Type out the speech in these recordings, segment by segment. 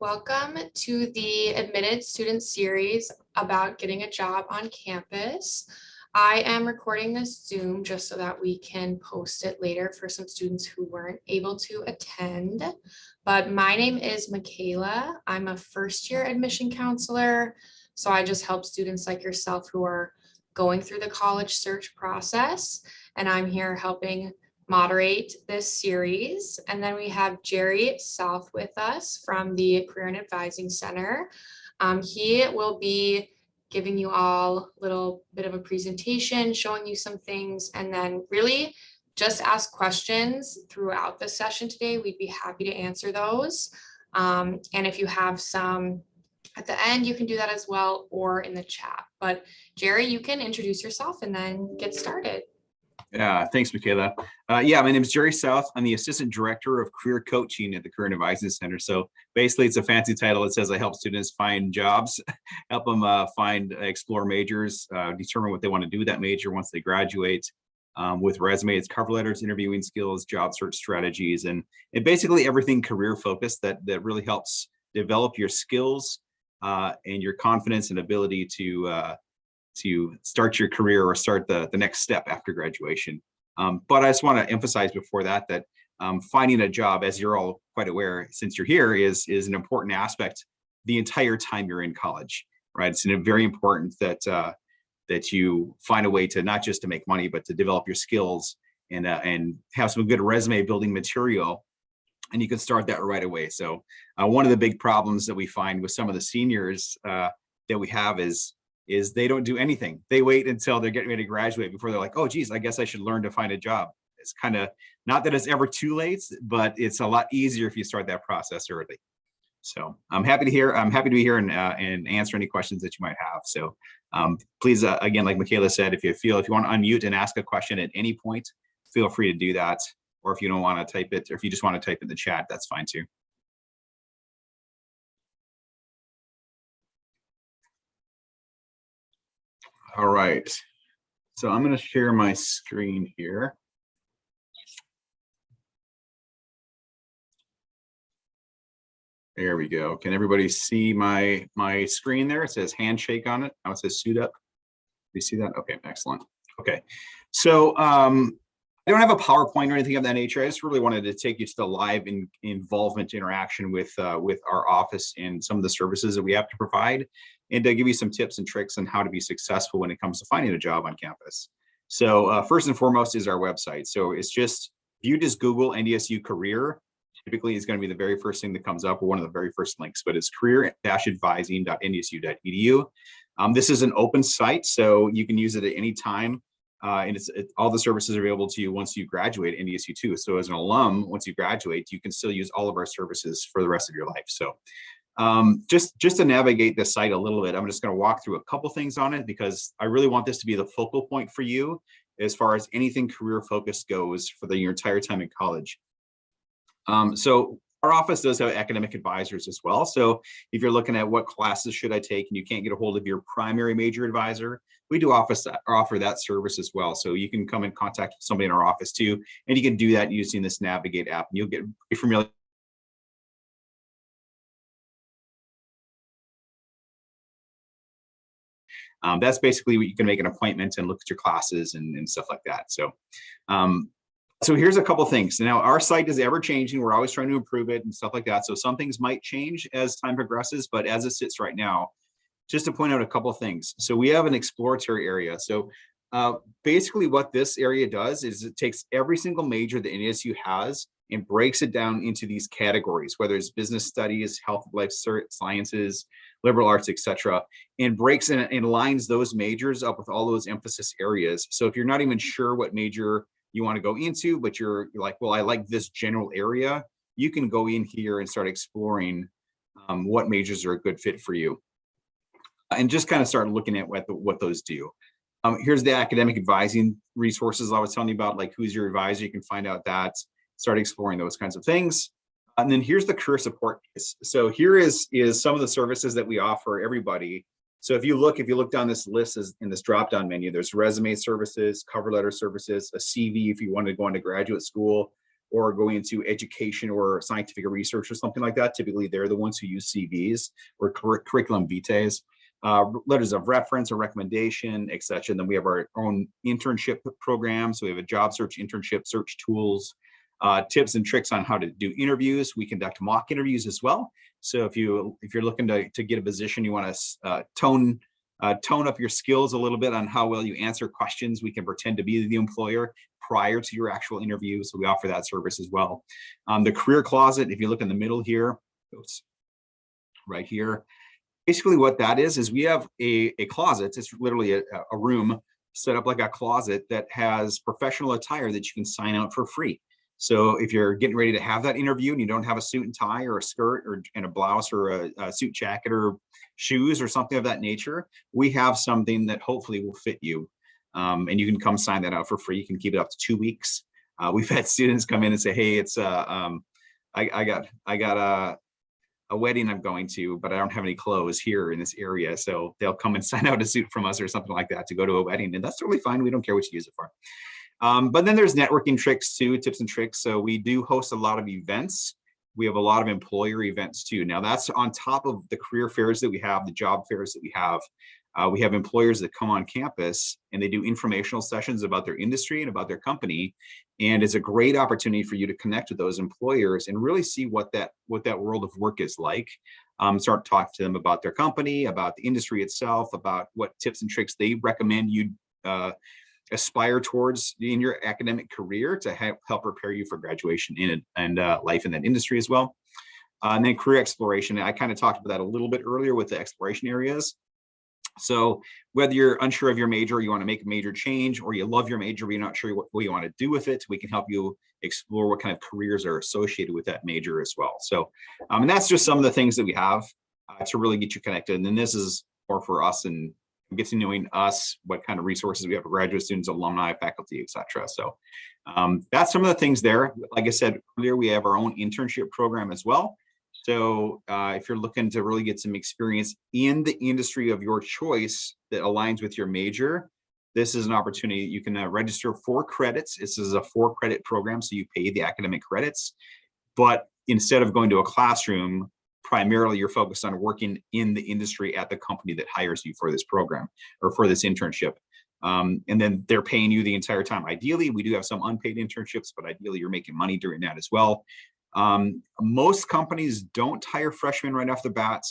Welcome to the Admitted Student Series about getting a job on campus. I am recording this Zoom just so that we can post it later for some students who weren't able to attend. But my name is Michaela. I'm a first-year admission counselor, so I just help students like yourself who are going through the college search process, and I'm here helping moderate this series. And then we have Jerry South with us from the Career and Advising Center. He will be giving you all a little bit of a presentation, showing you some things, and then really just ask questions throughout the session today. We'd be happy to answer those. And if you have some at the end, you can do that as well, or in the chat. But Jerry, you can introduce yourself and then get started. Yeah, thanks, Michaela. Yeah, my name is Jerry South. I'm the Assistant Director of Career Coaching at the Career and Advising Center. So basically, it's a fancy title. It says I help students find jobs, help them explore majors, determine what they want to do with that major once they graduate, with resumes, cover letters, interviewing skills, job search strategies, and basically everything career focused that really helps develop your skills and your confidence and ability to start your career or start the next step after graduation. But I just want to emphasize before that finding a job, as you're all quite aware, since you're here, is an important aspect the entire time you're in college, right? It's very important that you find a way to not just to make money, but to develop your skills and have some good resume building material. And you can start that right away. So one of the big problems that we find with some of the seniors that we have is they don't do anything. They wait until they're getting ready to graduate before they're like, oh, geez, I guess I should learn to find a job. It's kind of, not that it's ever too late, but it's a lot easier if you start that process early. So I'm happy to be here and answer any questions that you might have. So please, again, like Michaela said, if you want to unmute and ask a question at any point, feel free to do that. Or if you don't want to type it, or if you just want to type in the chat, that's fine too. All right, so I'm going to share my screen here. There we go. Can everybody see my screen there? It says handshake on it. Now it says suit up. Do you see that? Okay, excellent. Okay, so I don't have a PowerPoint or anything of that nature. I just really wanted to take you to the live involvement interaction with our office and some of the services that we have to provide, and to give you some tips and tricks on how to be successful when it comes to finding a job on campus. So first and foremost is our website. So it's just, if you just Google NDSU career, typically it's going to be the very first thing that comes up, or one of the very first links, but it's career-advising.ndsu.edu. This is an open site, so you can use it at any time. And all the services are available to you once you graduate NDSU too. So as an alum, once you graduate, you can still use all of our services for the rest of your life. So just to navigate the site a little bit, I'm just going to walk through a couple things on it, because I really want this to be the focal point for you as far as anything career focused goes for your entire time in college. So our office does have academic advisors as well. So if you're looking at what classes should I take and you can't get a hold of your primary major advisor, we do offer that service as well. So you can come and contact somebody in our office too, and you can do that using this Navigate app, and you'll get familiar. That's basically what you can make an appointment and look at your classes and stuff like that. So so here's a couple things. Now, our site is ever changing. We're always trying to improve it and stuff like that. So some things might change as time progresses, but as it sits right now, just to point out a couple of things. So we have an exploratory area. So basically what this area does is it takes every single major that NDSU has and breaks it down into these categories, whether it's business studies, health and life sciences, liberal arts, etc., and breaks and lines those majors up with all those emphasis areas. So if you're not even sure what major you want to go into, but you're like, well, I like this general area, you can go in here and start exploring what majors are a good fit for you, and just kind of start looking at what those do. Here's the academic advising resources I was telling you about, like who's your advisor. You can find out that, start exploring those kinds of things. And then here's the career support piece. So here is some of the services that we offer everybody. So if you look down this list in this drop-down menu, there's resume services, cover letter services, a CV if you want to go into graduate school, or going into education or scientific research or something like that. Typically, they're the ones who use CVs or curriculum vitae, letters of reference or recommendation, etc. And then we have our own internship program. So we have a job search, internship search tools, tips and tricks on how to do interviews. We conduct mock interviews as well. So if you're looking to get a position, you want to tone up your skills a little bit on how well you answer questions. We can pretend to be the employer prior to your actual interview. So we offer that service as well. The career closet, if you look in the middle here, oops, right here, basically what that is we have a closet. It's literally a room set up like a closet that has professional attire that you can sign out for free. So if you're getting ready to have that interview and you don't have a suit and tie or a skirt and a blouse or a suit jacket or shoes or something of that nature, we have something that hopefully will fit you. And you can come sign that out for free. You can keep it up to 2 weeks. We've had students come in and say, hey, it's I got a wedding I'm going to, but I don't have any clothes here in this area. So they'll come and sign out a suit from us or something like that to go to a wedding. And that's totally fine. We don't care what you use it for. But then there's networking tricks too, tips and tricks. So we do host a lot of events. We have a lot of employer events too. Now that's on top of the career fairs that we have, the job fairs that we have. We have employers that come on campus and they do informational sessions about their industry and about their company. And it's a great opportunity for you to connect with those employers and really see what that world of work is like. Start talking to them about their company, about the industry itself, about what tips and tricks they recommend you aspire towards in your academic career to help prepare you for graduation and life in that industry as well. And then career exploration. I kind of talked about that a little bit earlier with the exploration areas. So whether you're unsure of your major, you want to make a major change, or you love your major, but you're not sure what you want to do with it, we can help you explore what kind of careers are associated with that major as well. So, and that's just some of the things that we have to really get you connected. And then this is more for us and get to knowing us, what kind of resources we have for graduate students, alumni, faculty, etc. So that's some of the things there. Like I said earlier, we have our own internship program as well. So if you're looking to really get some experience in the industry of your choice that aligns with your major, this is an opportunity. You can register 4 credits. This is a 4-credit program, so you pay the academic credits. But instead of going to a classroom, primarily you're focused on working in the industry at the company that hires you for this program or for this internship. And then they're paying you the entire time. Ideally, we do have some unpaid internships, but ideally you're making money during that as well. Most companies don't hire freshmen right off the bat.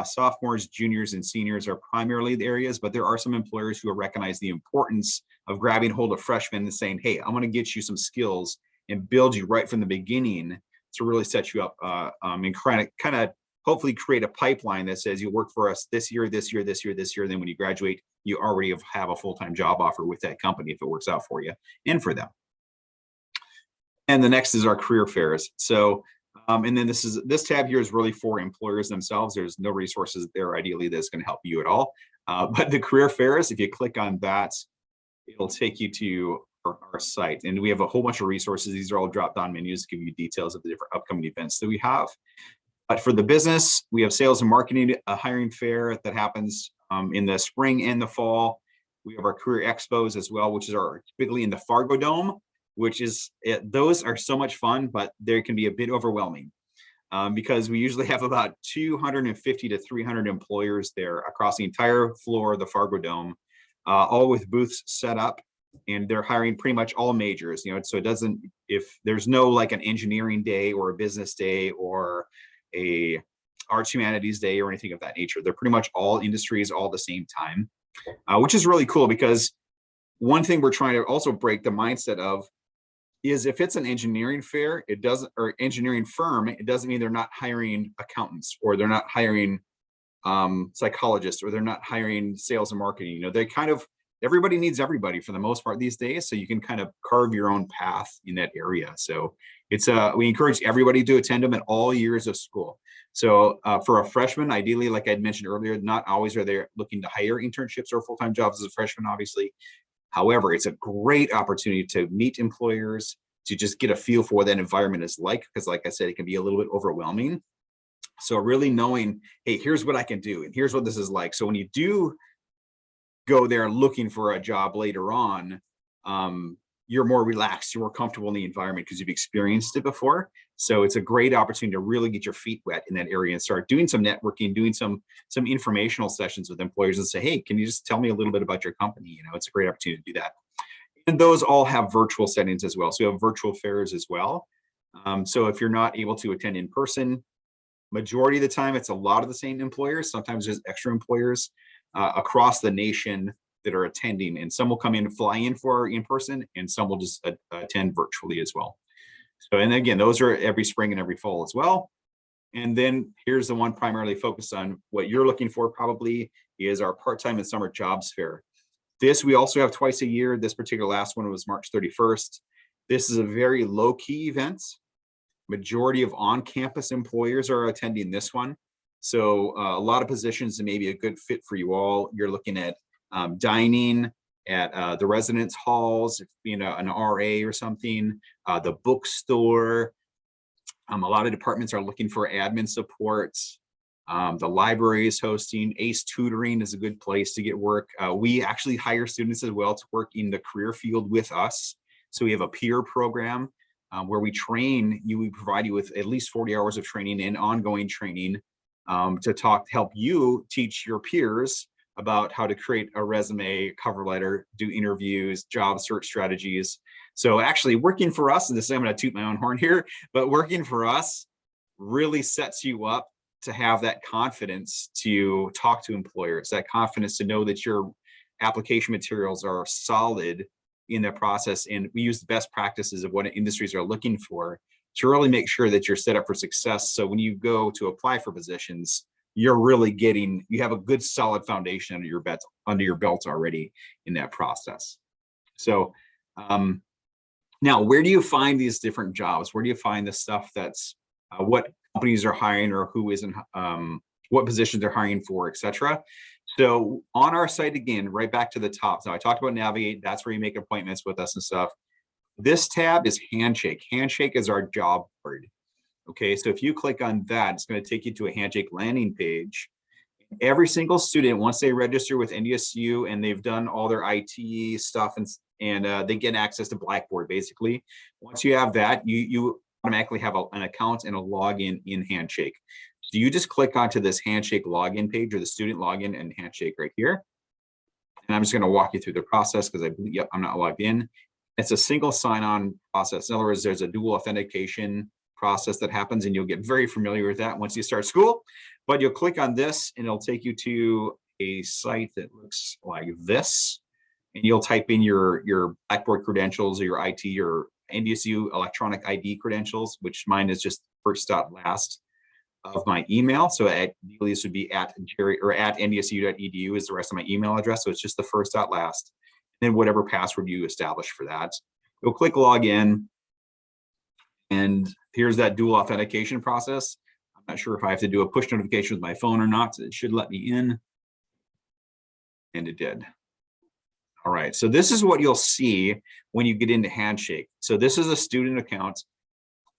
Sophomores, juniors, and seniors are primarily the areas, but there are some employers who recognize the importance of grabbing hold of freshmen and saying, hey, I'm going to get you some skills and build you right from the beginning to really set you up and kind of hopefully create a pipeline that says you work for us this year, this year, this year, this year. And then when you graduate, you already have a full-time job offer with that company if it works out for you and for them. And the next is our career fairs. So, and then this tab here is really for employers themselves. There's no resources there ideally that's going to help you at all. But the career fairs, if you click on that, it'll take you to our site. And we have a whole bunch of resources. These are all drop-down menus to give you details of the different upcoming events that we have. But for the business, we have sales and marketing, a hiring fair that happens in the spring and the fall. We have our career expos as well, which are typically in the Fargo Dome, which is, those are so much fun, but they can be a bit overwhelming because we usually have about 250 to 300 employers there across the entire floor of the Fargo Dome, all with booths set up, and they're hiring pretty much all majors, so it doesn't, if there's no like an engineering day or a business day or a arts humanities day or anything of that nature. They're pretty much all industries all at the same time, which is really cool because one thing we're trying to also break the mindset of is if it's an engineering fair, it doesn't, or engineering firm, it doesn't mean they're not hiring accountants or they're not hiring psychologists or they're not hiring sales and marketing. They kind of, everybody needs everybody for the most part these days. So you can kind of carve your own path in that area. So it's we encourage everybody to attend them at all years of school. So for a freshman, ideally, like I'd mentioned earlier, not always are they looking to hire internships or full-time jobs as a freshman, obviously. However, it's a great opportunity to meet employers, to just get a feel for what that environment is like, because like I said, it can be a little bit overwhelming. So really knowing, hey, here's what I can do, and here's what this is like. So when you do go there looking for a job later on, you're more relaxed, you're more comfortable in the environment because you've experienced it before. So it's a great opportunity to really get your feet wet in that area and start doing some networking, doing some informational sessions with employers and say, hey, can you just tell me a little bit about your company? You know, it's a great opportunity to do that. And those all have virtual settings as well. So you have virtual fairs as well. So if you're not able to attend in person, majority of the time, it's a lot of the same employers. Sometimes there's extra employers across the nation that are attending, and some will come in and fly in for in person, and some will just attend virtually as well. So, and again, those are every spring and every fall as well. And then here's the one primarily focused on what you're looking for probably is our part-time and summer jobs fair. This we also have twice a year. This particular last one was March 31st. This is a very low-key event. Majority of on-campus employers are attending this one. So a lot of positions that may be a good fit for you all. You're looking at dining at the residence halls, you know, an RA or something, the bookstore. A lot of departments are looking for admin support. The library is hosting. ACE tutoring is a good place to get work. We actually hire students as well to work in the career field with us. So we have a peer program where we train you. We provide you with at least 40 hours of training and ongoing training to help you teach your peers about how to create a resume, cover letter, do interviews, job search strategies. So actually working for us, and this I'm going to toot my own horn here, but working for us really sets you up to have that confidence to talk to employers, that confidence to know that your application materials are solid in that process. And we use the best practices of what industries are looking for to really make sure that you're set up for success. So when you go to apply for positions, you're really you have a good solid foundation under your belt already in that process. So now, where do you find these different jobs? Where do you find the stuff that's what companies are hiring or who isn't, what positions they're hiring for, et cetera? So on our site, again, right back to the top. So I talked about Navigate. That's where you make appointments with us and stuff. This tab is Handshake. Handshake is our job board. Okay, so if you click on that, it's going to take you to a Handshake landing page. Every single student, once they register with NDSU and they've done all their IT stuff and they get access to Blackboard, basically. Once you have that, you automatically have an account and a login in Handshake. So you just click onto this Handshake login page or the student login and Handshake right here. And I'm just going to walk you through the process because I'm not logged in. It's a single sign-on process. In other words, there's a dual authentication process that happens, and you'll get very familiar with that once you start school. But you'll click on this and it'll take you to a site that looks like this, and you'll type in your Blackboard credentials or your IT or NDSU electronic ID credentials, which mine is just first dot last of my email. So ideally this would be at Jerry or at ndsu.edu is the rest of my email address. So it's just the first dot last, and then whatever password you establish for that. You'll click login. And here's that dual authentication process. I'm not sure if I have to do a push notification with my phone or not. So it should let me in. And it did. All right, so this is what you'll see when you get into Handshake. So this is a student account.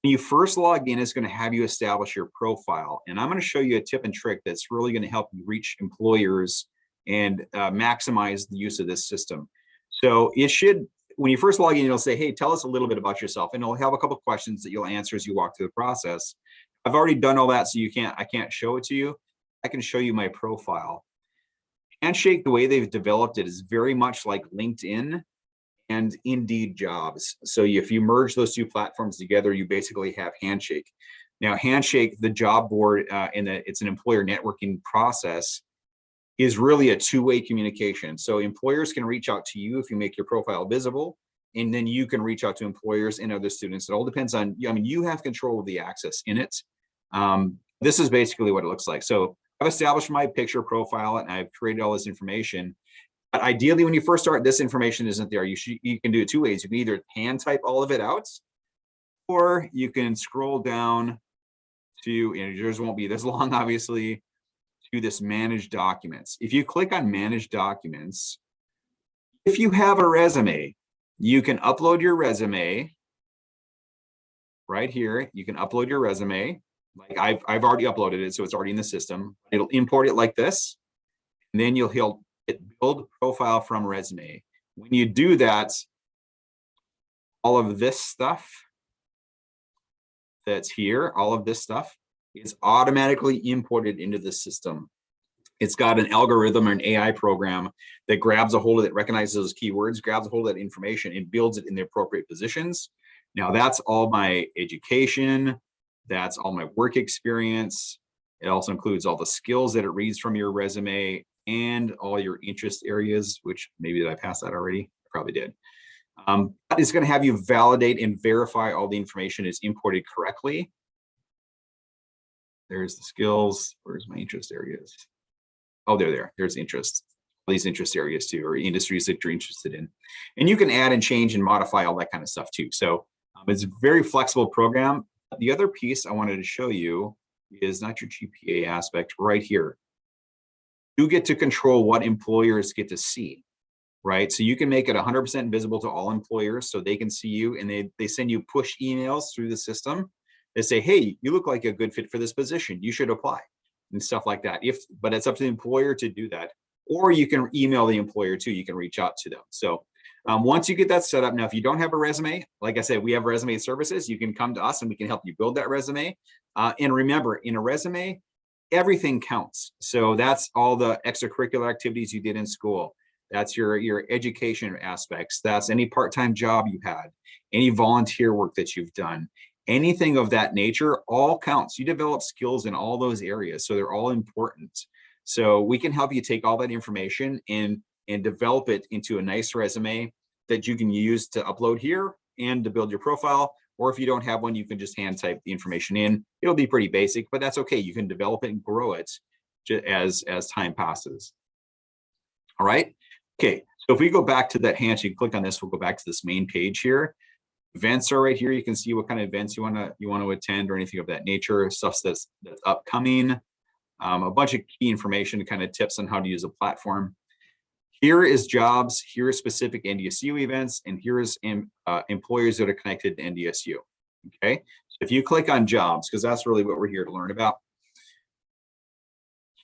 When you first log in, it's going to have you establish your profile. And I'm going to show you a tip and trick that's really going to help you reach employers and maximize the use of this system. So it should, when you first log in, it'll say, hey, tell us a little bit about yourself. And it'll have a couple of questions that you'll answer as you walk through the process. I've already done all that, so I can't show it to you. I can show you my profile. Handshake, the way they've developed it is very much like LinkedIn and Indeed Jobs. So if you merge those two platforms together, you basically have Handshake. Now, Handshake, the job board, it's an employer networking process, is really a two-way communication. So employers can reach out to you if you make your profile visible, and then you can reach out to employers and other students. It all depends on, you have control of the access in it. This is basically what it looks like. So I've established my picture profile and I've created all this information. But ideally, when you first start, this information isn't there. You can do it two ways. You can either hand type all of it out, or you can scroll down to, yours won't be this long, obviously, to this manage documents. If you click on manage documents, if you have a resume, you can upload your resume right here. You can upload your resume. Like I've already uploaded it, so it's already in the system. It'll import it like this, and then you'll hit build profile from resume. When you do that, all of this stuff that's here, all of this stuff is automatically imported into the system. It's got an algorithm or an AI program that grabs a hold of it, recognizes those keywords, grabs a hold of that information and builds it in the appropriate positions. Now that's all my education. That's all my work experience. It also includes all the skills that it reads from your resume and all your interest areas, which maybe did I pass that already? I probably did. But it's going to have you validate and verify all the information is imported correctly. There's the skills. Where's my interest areas? Oh, there's interest. All these interest areas too, or industries that you're interested in. And you can add and change and modify all that kind of stuff too. So it's a very flexible program. The other piece I wanted to show you is not your GPA aspect right here. You get to control what employers get to see, right? So you can make it 100% visible to all employers so they can see you, and they send you push emails through the system. They say, hey, you look like a good fit for this position. You should apply and stuff like that. But it's up to the employer to do that. Or you can email the employer too. You can reach out to them. So once you get that set up, now, if you don't have a resume, like I said, we have resume services. You can come to us and we can help you build that resume. And remember, in a resume, everything counts. So that's all the extracurricular activities you did in school. That's your education aspects. That's any part-time job you had, any volunteer work that you've done, anything of that nature, all counts. You develop skills in all those areas, so they're all important. So we can help you take all that information and develop it into a nice resume that you can use to upload here and to build your profile. Or if you don't have one, you can just hand type the information in. It'll be pretty basic, but that's okay. You can develop it and grow it as time passes. All right. Okay, so if we go back to that handshake, click on this, we'll go back to this main page here. Events are right here. You can see what kind of events you want to attend or anything of that nature, stuff that's upcoming. A bunch of key information, kind of tips on how to use a platform. Here is jobs, here is specific NDSU events, and here is employers that are connected to NDSU. Okay, so if you click on jobs, because that's really what we're here to learn about.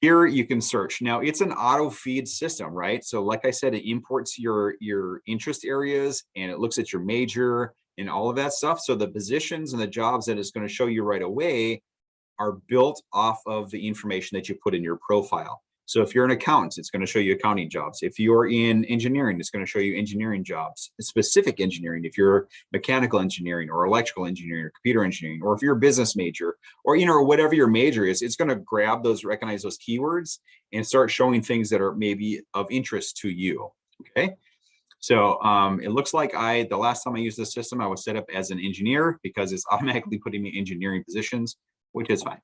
Here you can search. Now it's an auto feed system, right? So like I said, it imports your interest areas and it looks at your major and all of that stuff. So the positions and the jobs that it's going to show you right away are built off of the information that you put in your profile. So if you're an accountant, it's going to show you accounting jobs. If you're in engineering, it's going to show you engineering jobs, specific engineering. If you're mechanical engineering or electrical engineering or computer engineering, or if you're a business major, or whatever your major is, it's going to grab those, recognize those keywords and start showing things that are maybe of interest to you. Okay. So it looks like the last time I used this system, I was set up as an engineer because it's automatically putting me in engineering positions, which is fine.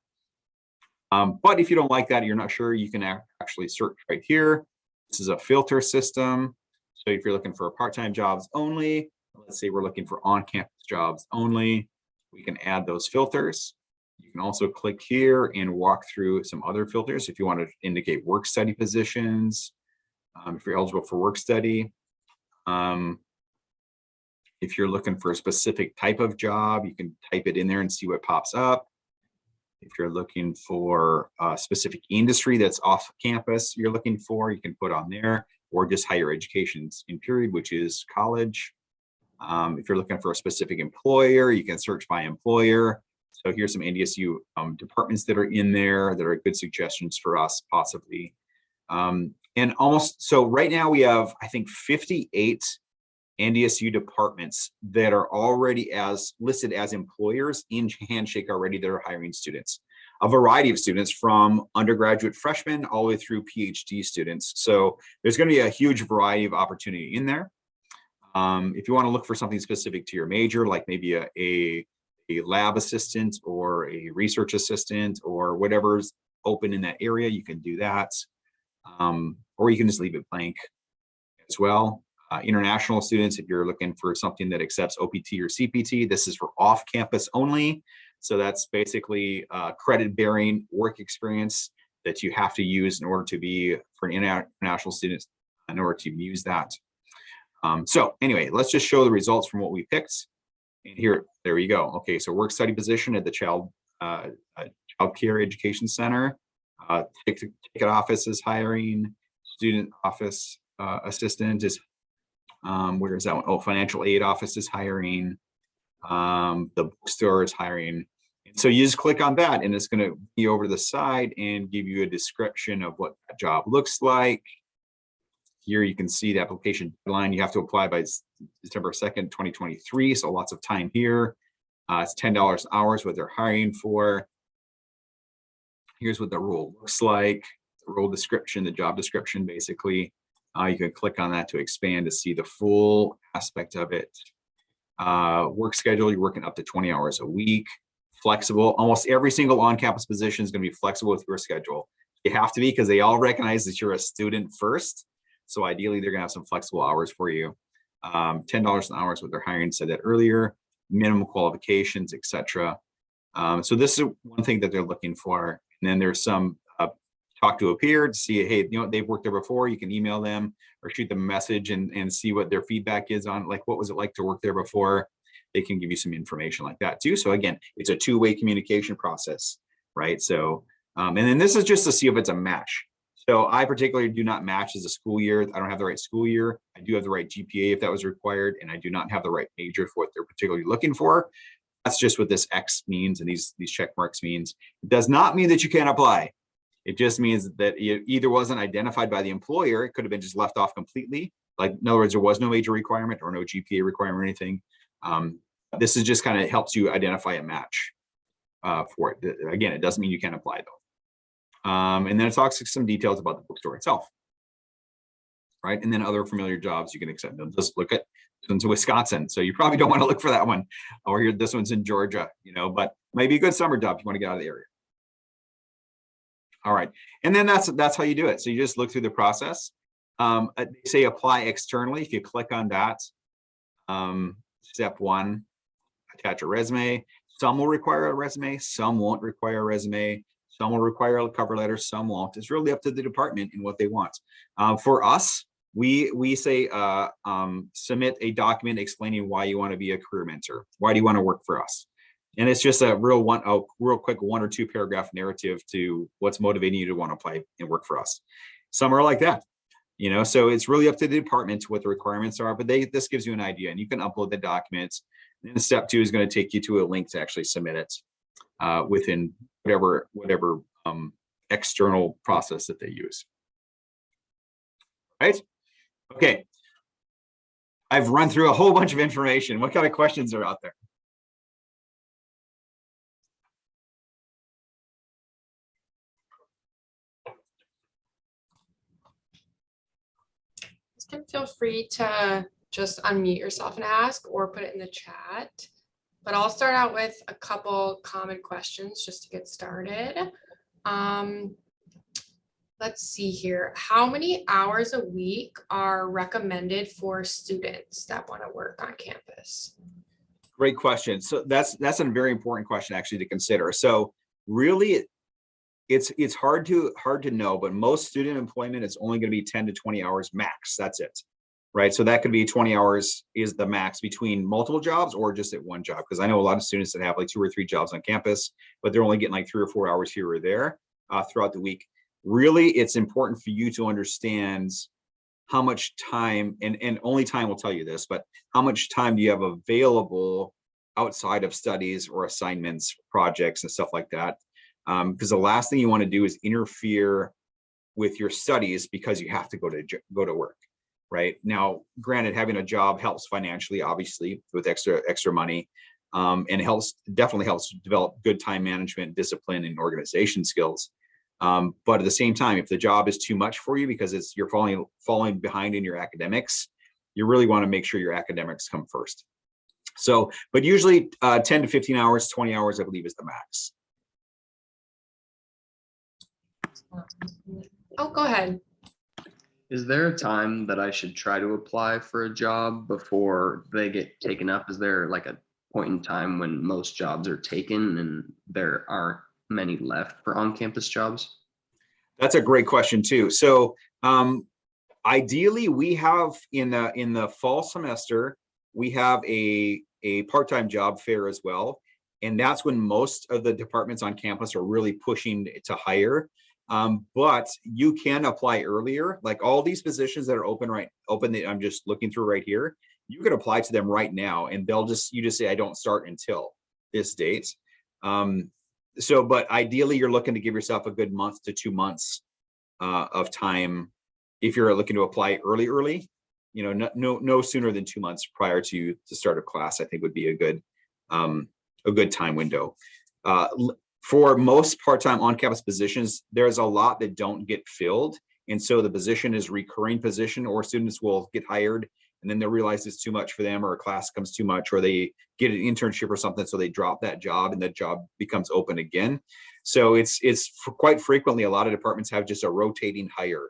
But if you don't like that, you're not sure, you can actually search right here. This is a filter system. So if you're looking for part-time jobs only, let's say we're looking for on-campus jobs only, we can add those filters. You can also click here and walk through some other filters if you want to indicate work study positions, if you're eligible for work study. If you're looking for a specific type of job, you can type it in there and see what pops up. If you're looking for a specific industry that's off campus you're looking for, you can put on there, or just higher education in period, which is college. If you're looking for a specific employer, you can search by employer. So here's some NDSU departments that are in there that are good suggestions for us possibly. So right now we have, I think, 58 NDSU departments that are already listed as employers in Handshake already that are hiring students, a variety of students from undergraduate freshmen all the way through PhD students. So there's going to be a huge variety of opportunity in there. If you want to look for something specific to your major, like maybe a lab assistant or a research assistant or whatever's open in that area, you can do that. Or you can just leave it blank as well. International students, if you're looking for something that accepts OPT or CPT, this is for off-campus only. So that's basically credit-bearing work experience that you have to use in order to be, for an international student, in order to use that. So anyway, let's just show the results from what we picked. And here, there we go. Okay, so work study position at the Child Care Education Center. Ticket office is hiring. Student office assistant is Where is that one? Oh, financial aid office is hiring. The bookstore is hiring. And so you just click on that and it's going to be over to the side and give you a description of what that job looks like. Here you can see the application deadline. You have to apply by December 2nd, 2023. So lots of time here. It's $10 an hour is what they're hiring for. Here's what the role looks like. The role description, the job description, basically. You can click on that to expand to see the full aspect of it. Work schedule, you're working up to 20 hours a week. Flexible, almost every single on-campus position is going to be flexible with your schedule. You have to be because they all recognize that you're a student first. So ideally, they're going to have some flexible hours for you. $10 an hour is what they're hiring, said that earlier. Minimum qualifications, etc. So this is one thing that they're looking for. And then there's some talk to a peer to see, hey, you know, they've worked there before. You can email them or shoot them a message and see what their feedback is on, like, what was it like to work there before? They can give you some information like that too. So again, it's a two-way communication process, right? So, and then this is just to see if it's a match. So I particularly do not match as a school year. I don't have the right school year. I do have the right GPA if that was required, and I do not have the right major for what they're particularly looking for. That's just what this X means and these check marks means. It does not mean that you can't apply. It just means that it either wasn't identified by the employer. It could have been just left off completely. Like, in other words, there was no major requirement or no GPA requirement or anything. This is just kind of helps you identify a match for it. Again, it doesn't mean you can't apply though. And then it talks some details about the bookstore itself, right? And then other familiar jobs you can accept. Just look at this one's in Wisconsin, so you probably don't want to look for that one. Or here, this one's in Georgia, you know, but maybe a good summer job if you want to get out of the area. All right, and then that's how you do it. So you just look through the process. They say apply externally. If you click on that, step one, attach a resume. Some will require a resume, some won't require a resume, some will require a cover letter, some won't. It's really up to the department and what they want. For us, we say submit a document explaining why you want to be a career mentor. Why do you want to work for us? And it's just a real quick 1 or 2 paragraph narrative to what's motivating you to want to apply and work for us. Some are like that, you know, so it's really up to the department what the requirements are, but this gives you an idea, and you can upload the documents. And step 2 is going to take you to a link to actually submit it within whatever external process that they use. Right? Okay. I've run through a whole bunch of information. What kind of questions are out there? You can feel free to just unmute yourself and ask, or put it in the chat. But I'll start out with a couple common questions just to get started. Let's see here. How many hours a week are recommended for students that want to work on campus? Great question. So that's a very important question actually to consider. So really, it's hard to know, but most student employment is only going to be 10 to 20 hours max. That's it, right? So that could be 20 hours is the max between multiple jobs or just at one job. Because I know a lot of students that have like 2 or 3 jobs on campus, but they're only getting like 3 or 4 hours here or there throughout the week. Really, it's important for you to understand how much time, and only time will tell you this, but how much time do you have available outside of studies or assignments, projects, and stuff like that. Because the last thing you want to do is interfere with your studies because you have to go to work, right? Now, granted, having a job helps financially, obviously, with extra money, and it definitely helps develop good time management, discipline, and organization skills. But at the same time, if the job is too much for you because you're falling behind in your academics, you really want to make sure your academics come first. So, but usually 10 to 15 hours, 20 hours, I believe, is the max. Oh, go ahead. Is there a time that I should try to apply for a job before they get taken up? Is there like a point in time when most jobs are taken and there aren't many left for on-campus jobs? That's a great question too. So ideally, we have in the fall semester, we have a part-time job fair as well. And that's when most of the departments on campus are really pushing to hire. But you can apply earlier. Like all these positions that are open that I'm just looking through right here, you can apply to them right now, and you just say, I don't start until this date. But ideally you're looking to give yourself a good month to 2 months of time if you're looking to apply early, no sooner than 2 months prior to start of class, I think would be a good time window. For most part-time on-campus positions, there's a lot that don't get filled. And so the position is recurring position, or students will get hired and then they'll realize it's too much for them, or a class comes too much, or they get an internship or something. So they drop that job and that job becomes open again. So it's quite frequently, a lot of departments have just a rotating hire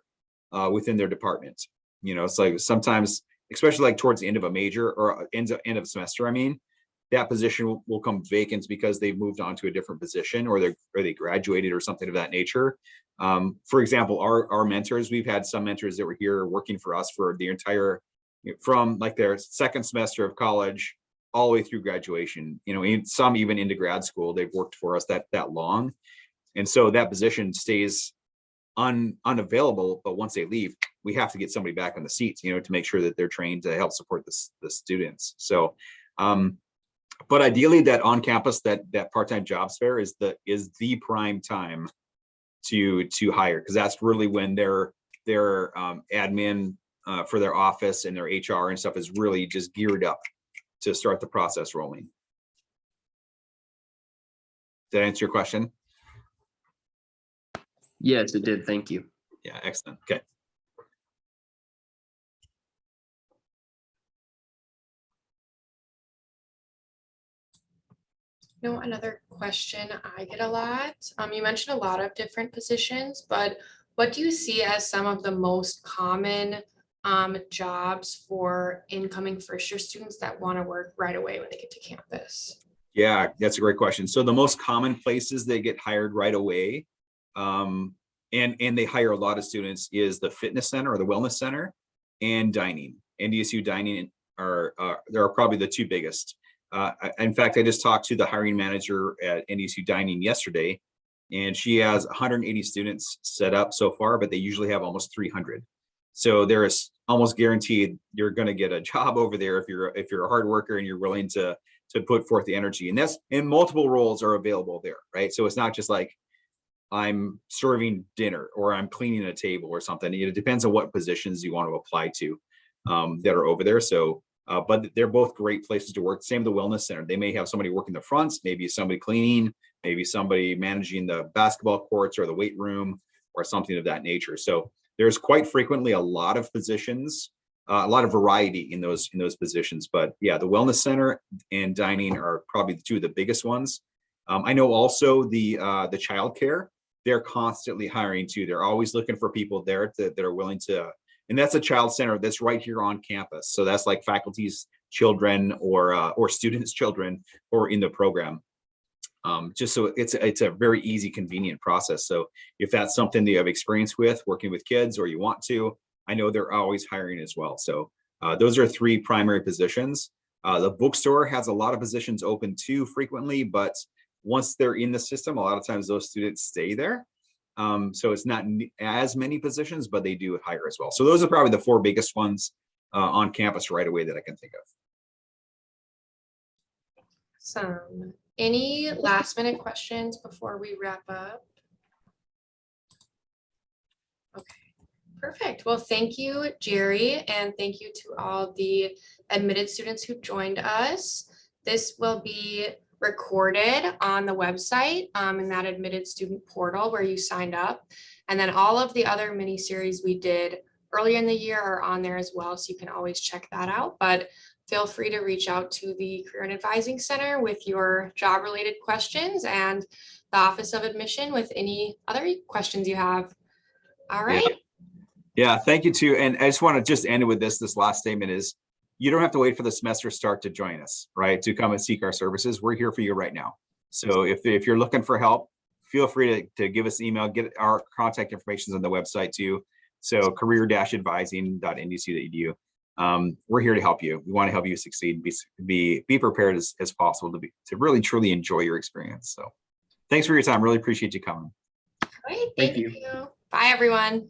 within their department. It's like sometimes, especially like towards the end of a major or end of semester, I mean, that position will come vacant because they've moved on to a different position, or they graduated or something of that nature. For example, our mentors, we've had some mentors that were here working for us for the entire, from like their second semester of college all the way through graduation, some even into grad school. They've worked for us that long. And so that position stays unavailable, but once they leave, we have to get somebody back on the seats, to make sure that they're trained to help support the students. So, but ideally that on campus, that part-time jobs fair is the prime time to hire, because that's really when their admin for their office and their HR and stuff is really just geared up to start the process rolling. Did that answer your question? Yes, it did. Thank you. Yeah, excellent. Okay. Another question I get a lot. You mentioned a lot of different positions, but what do you see as some of the most common jobs for incoming first-year students that want to work right away when they get to campus? Yeah, that's a great question. So the most common places they get hired right away, and they hire a lot of students, is the fitness center or the wellness center and dining. NDSU dining are probably the two biggest. In fact, I just talked to the hiring manager at NDSU Dining yesterday, and she has 180 students set up so far, but they usually have almost 300. So there is almost guaranteed you're going to get a job over there if you're a hard worker and you're willing to put forth the energy. And multiple roles are available there, right? So it's not just like I'm serving dinner or I'm cleaning a table or something. It depends on what positions you want to apply to that are over there. So. But they're both great places to work. Same the wellness center. They may have somebody working the fronts, maybe somebody cleaning, maybe somebody managing the basketball courts or the weight room or something of that nature. So there's quite frequently a lot of positions, a lot of variety in those positions. But yeah, the wellness center and dining are probably two of the biggest ones. I know also the childcare, they're constantly hiring too. They're always looking for people there that are willing to. And that's a child center that's right here on campus. So that's like faculty's children or students' children or in the program. Just so it's a very easy, convenient process. So if that's something that you have experience with working with kids or you want to, I know they're always hiring as well. So those are three primary positions. The bookstore has a lot of positions open too frequently, but once they're in the system, a lot of times those students stay there. So it's not as many positions, but they do hire as well. So those are probably the four biggest ones on campus right away that I can think of. Awesome. Any last minute questions before we wrap up? Okay, perfect. Well, thank you, Jerry, and thank you to all the admitted students who joined us. This will be recorded on the website in that admitted student portal where you signed up. And then all of the other mini series we did earlier in the year are on there as well. So you can always check that out, but feel free to reach out to the Career and Advising Center with your job related questions and the Office of Admission with any other questions you have. All right. Yeah, thank you too. And I just want to just end with this last statement is, you don't have to wait for the semester start to join us, right? To come and seek our services. We're here for you right now. So if you're looking for help, feel free to give us an email, get our contact information on the website too. So career-advising.ndcu.edu. We're here to help you. We want to help you succeed, be prepared as possible to really truly enjoy your experience. So thanks for your time. Really appreciate you coming. All right, Thank thank you. you. Bye, everyone.